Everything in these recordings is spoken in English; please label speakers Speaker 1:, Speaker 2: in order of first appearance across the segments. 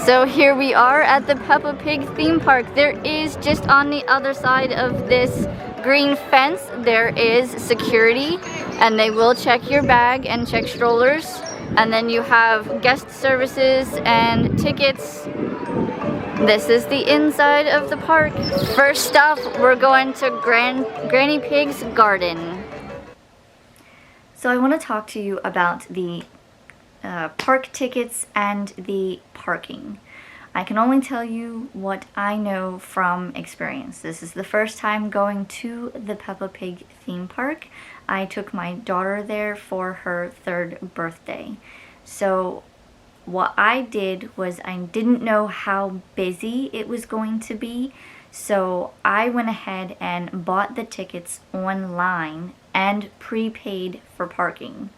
Speaker 1: So here we are at the Peppa Pig Theme Park. There is just on the other side of this green fence, there is security, and they will check your bag and check strollers. And then you have guest services and tickets. This is the inside of the park. First off, we're going to Granny Pig's garden. So I want to talk to you about the park tickets and the parking. I can only tell you what I know from experience. This is the first time going to the Peppa Pig theme park. I took my daughter there for her 3rd birthday. So what I did was I didn't know how busy it was going to be. So I went ahead and bought the tickets online and prepaid for parking.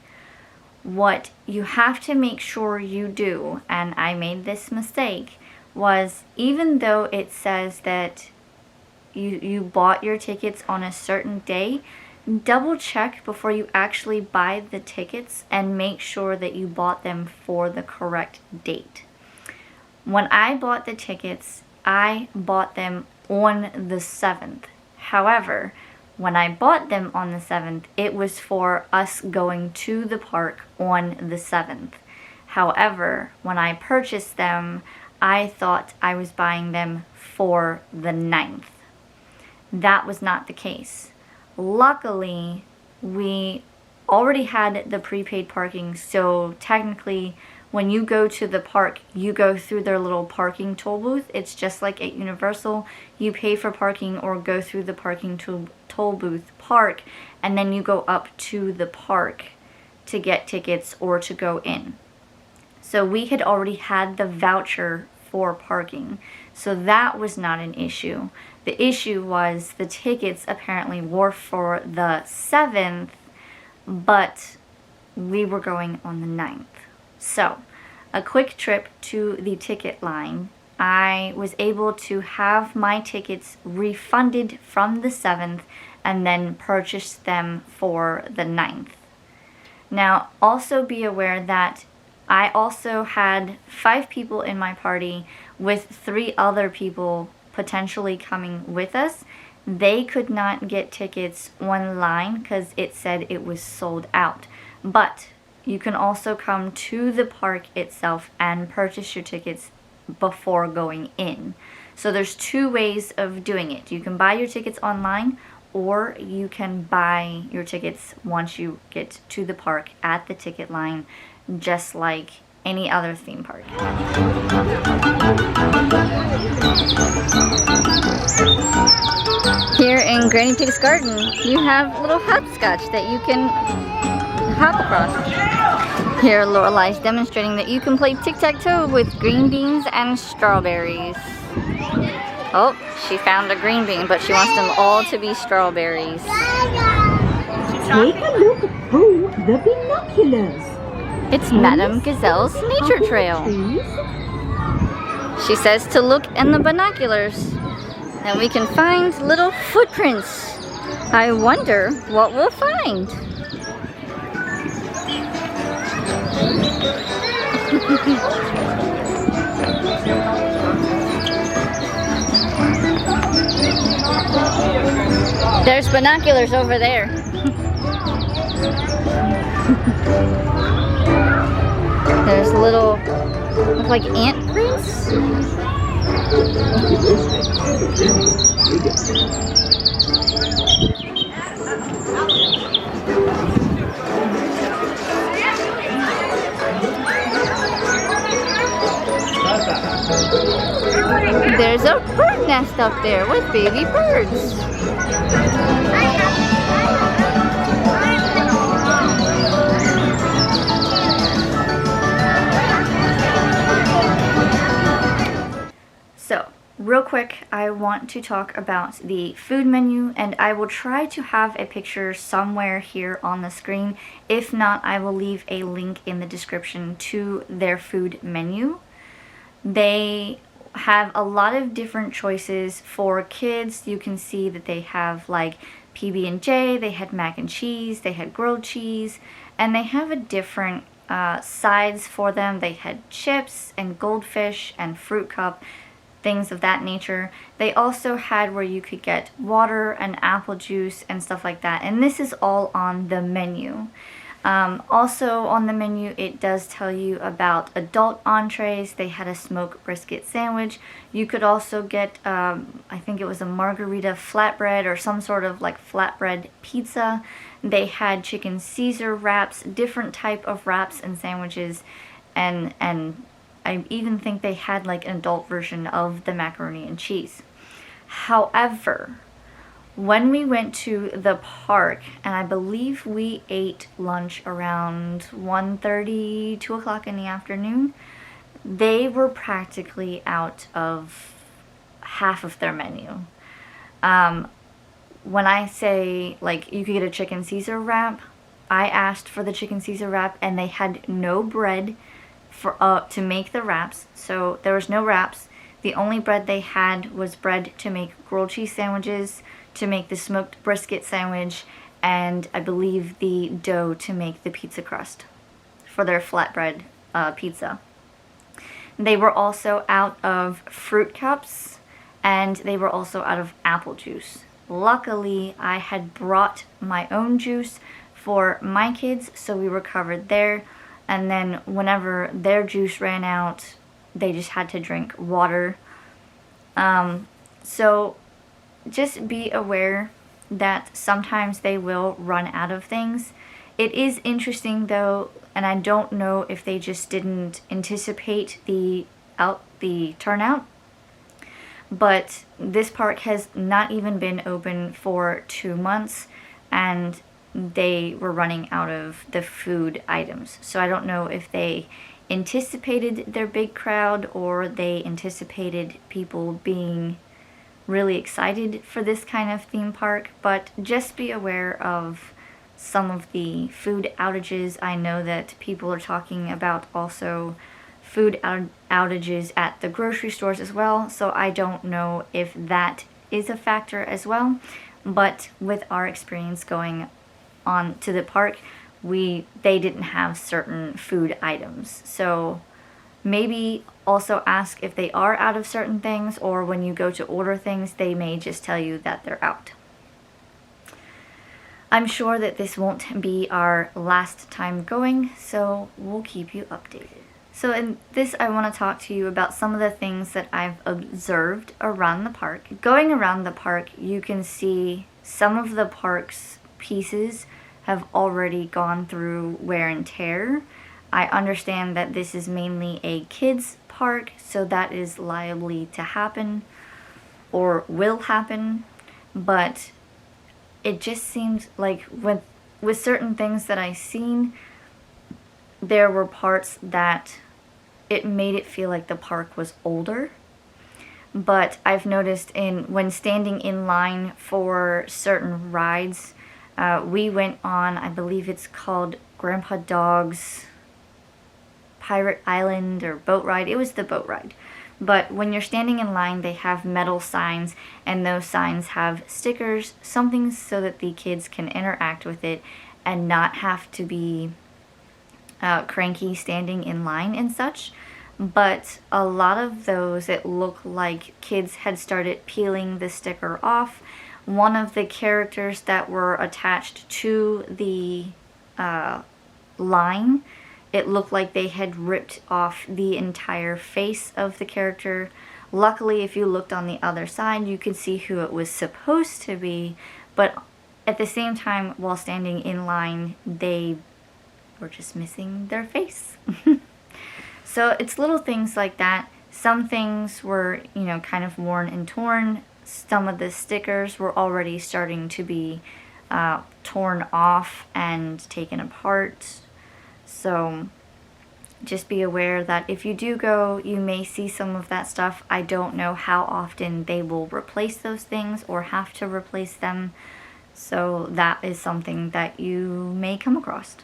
Speaker 1: What you have to make sure you do, and I made this mistake, was even though it says that you bought your tickets on a certain day, double check before you actually buy the tickets and make sure that you bought them for the correct date. When I bought the tickets, I bought them on the 7th. However, when I bought them on the 7th, it was for us going to the park on the 7th. However, when I purchased them, I thought I was buying them for the 9th. That was not the case. Luckily, we already had the prepaid parking, so technically when you go to the park, you go through their little parking toll booth. It's just like at Universal. You pay for parking or go through the parking toll booth, park, and then you go up to the park to get tickets or to go in. So we had already had the voucher for parking, so that was not an issue. The issue was the tickets apparently were for the 7th, but we were going on the 9th. So, a quick trip to the ticket line. I was able to have my tickets refunded from the 7th and then purchase them for the 9th. Now, also be aware that I also had 5 people in my party with 3 other people potentially coming with us. They could not get tickets online because it said it was sold out. But you can also come to the park itself and purchase your tickets before going in. So there's 2 ways of doing it. You can buy your tickets online, or you can buy your tickets once you get to the park at the ticket line, just like any other theme park. Here in Granny Pig's garden, you have little hopscotch that you can hop across. Here Lorelai's demonstrating that you can play tic-tac-toe with green beans and strawberries. Oh, she found a green bean, but she wants them all to be strawberries.
Speaker 2: Take a look through the binoculars.
Speaker 1: It's Madame Gazelle's nature trail. She says to look in the binoculars, and we can find little footprints. I wonder what we'll find. There's binoculars over there. There's little, look like ant prints. There's a bird nest up there with baby birds. So, real quick, I want to talk about the food menu, and I will try to have a picture somewhere here on the screen. If not, I will leave a link in the description to their food menu. They have a lot of different choices for kids. You can see that they have like PB&J, they had mac and cheese, they had grilled cheese, and they have a different sides for them. They had chips and goldfish and fruit cup, things of that nature. They also had where you could get water and apple juice and stuff like that, and this is all on the menu. Also on the menu, it does tell you about adult entrees. They had a smoked brisket sandwich. You could also get, I think it was a margarita flatbread or some sort of like flatbread pizza. They had chicken Caesar wraps, different type of wraps and sandwiches, and I even think they had like an adult version of the macaroni and cheese. However, when we went to the park, and I believe we ate lunch around 1:30, 2 o'clock in the afternoon, they were practically out of half of their menu. When I say, like, you could get a chicken Caesar wrap, I asked for the chicken Caesar wrap, and they had no bread for to make the wraps, so there was no wraps. The only bread they had was bread to make grilled cheese sandwiches, to make the smoked brisket sandwich, and I believe the dough to make the pizza crust for their flatbread pizza. They were also out of fruit cups, and they were also out of apple juice. Luckily, I had brought my own juice for my kids, so we were covered there. And then whenever their juice ran out, they just had to drink water. So just be aware that sometimes they will run out of things. It is interesting though, and I don't know if they just didn't anticipate the turnout, but this park has not even been open for 2 months, and they were running out of the food items. So I don't know if they anticipated their big crowd or they anticipated people being really excited for this kind of theme park, but just be aware of some of the food outages. I know that people are talking about also food outages at the grocery stores as well, so I don't know if that is a factor as well, but with our experience going on to the park, they didn't have certain food items. So maybe also ask if they are out of certain things, or when you go to order things, they may just tell you that they're out. I'm sure that this won't be our last time going, so we'll keep you updated. So in this, I want to talk to you about some of the things that I've observed around the park. Going around the park, you can see some of the park's pieces have already gone through wear and tear. I understand that this is mainly a kids park, so that is liable to happen or will happen, but it just seems like with certain things that I've seen, there were parts that it made it feel like the park was older. But I've noticed when standing in line for certain rides, we went on, I believe it's called Grandpa Dog's Pirate Island or boat ride. It was the boat ride. But when you're standing in line, they have metal signs, and those signs have stickers, something so that the kids can interact with it and not have to be cranky standing in line and such. But a lot of those, it looked like kids had started peeling the sticker off. One of the characters that were attached to the line, it looked like they had ripped off the entire face of the character. Luckily, if you looked on the other side, you could see who it was supposed to be, but at the same time, while standing in line, they were just missing their face. So it's little things like that. Some things were, kind of worn and torn. Some of the stickers were already starting to be torn off and taken apart. So just be aware that if you do go, you may see some of that stuff. I don't know how often they will replace those things or have to replace them. So that is something that you may come across.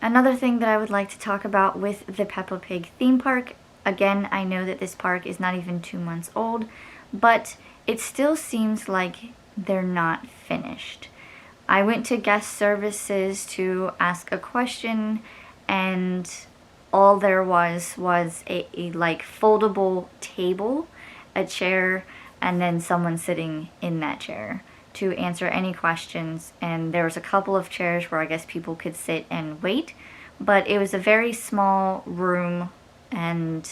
Speaker 1: Another thing that I would like to talk about with the Peppa Pig theme park, again, I know that this park is not even 2 months old, but it still seems like they're not finished. I went to guest services to ask a question, and all there was a like foldable table, a chair, and then someone sitting in that chair to answer any questions. And there was a couple of chairs where I guess people could sit and wait, but it was a very small room, and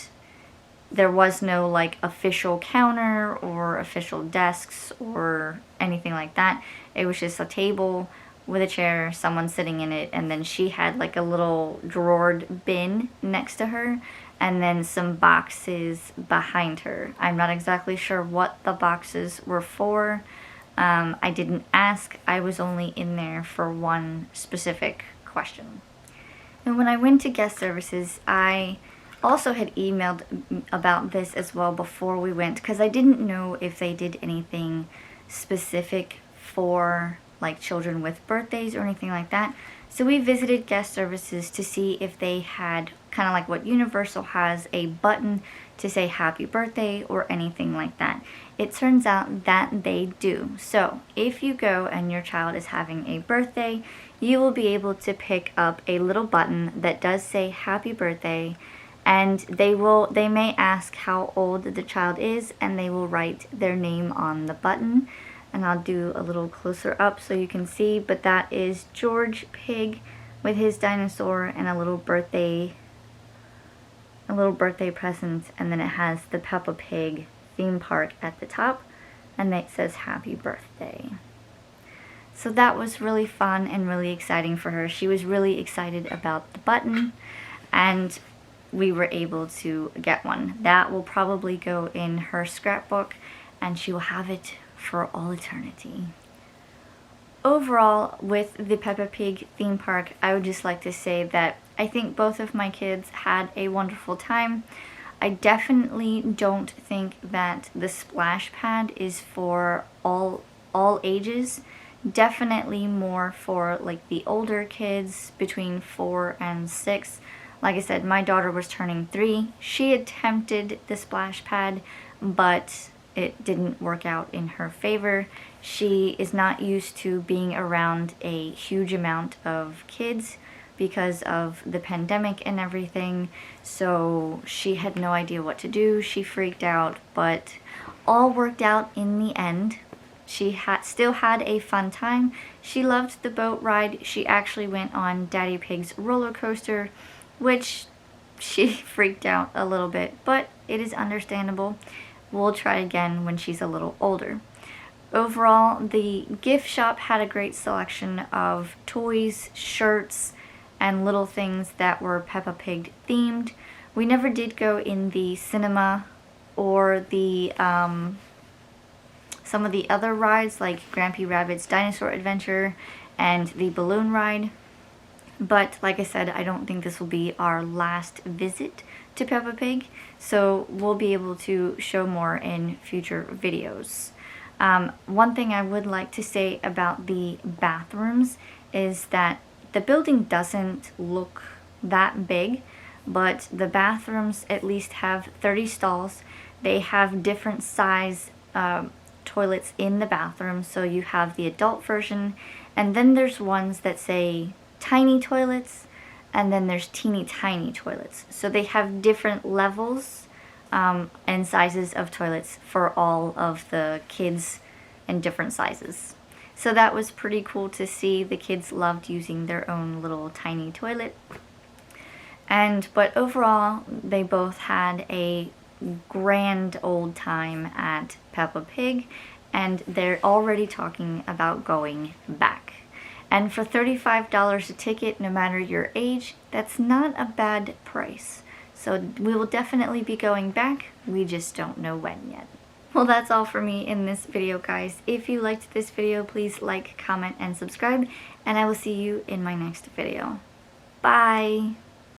Speaker 1: there was no like official counter or official desks or anything like that. It was just a table with a chair, someone sitting in it, and then she had like a little drawered bin next to her, and then some boxes behind her. I'm not exactly sure what the boxes were for. I didn't ask. I was only in there for one specific question. And when I went to guest services, I also had emailed about this as well before we went, because I didn't know if they did anything specific for like children with birthdays or anything like that. So we visited guest services to see if they had, kind of like what Universal has, a button to say happy birthday or anything like that. It turns out that they do. So if you go and your child is having a birthday, you will be able to pick up a little button that does say happy birthday, and they may ask how old the child is, and they will write their name on the button. And I'll do a little closer up so you can see, but that is George Pig with his dinosaur and a little birthday present, and then it has the Peppa Pig Theme Park at the top, and it says happy birthday. So that was really fun and really exciting for her. She was really excited about the button, and we were able to get one. That will probably go in her scrapbook, and she will have it for all eternity. Overall, with the Peppa Pig theme park, I would just like to say that I think both of my kids had a wonderful time. I definitely don't think that the splash pad is for all ages. Definitely more for like the older kids between 4 and 6. Like I said, my daughter was turning 3. She attempted the splash pad, but it didn't work out in her favor. She is not used to being around a huge amount of kids because of the pandemic and everything, so she had no idea what to do. She freaked out, but all worked out in the end. She still had a fun time. She loved the boat ride. She actually went on Daddy Pig's roller coaster, which she freaked out a little bit, but it is understandable. We'll try again when she's a little older. Overall, the gift shop had a great selection of toys, shirts, and little things that were Peppa Pig themed. We never did go in the cinema or the some of the other rides like Grampy Rabbit's Dinosaur Adventure and the balloon ride. But like I said, I don't think this will be our last visit to Peppa Pig, so we'll be able to show more in future videos. One thing I would like to say about the bathrooms is that the building doesn't look that big, but the bathrooms at least have 30 stalls. They have different size toilets in the bathroom, so you have the adult version, and then there's ones that say tiny toilets, and then there's teeny tiny toilets. So they have different levels and sizes of toilets for all of the kids in different sizes. So that was pretty cool to see. The kids loved using their own little tiny toilet. But overall, they both had a grand old time at Peppa Pig, and they're already talking about going back. And for $35 a ticket, no matter your age, that's not a bad price. So we will definitely be going back. We just don't know when yet. Well, that's all for me in this video, guys. If you liked this video, please like, comment, and subscribe. And I will see you in my next video. Bye!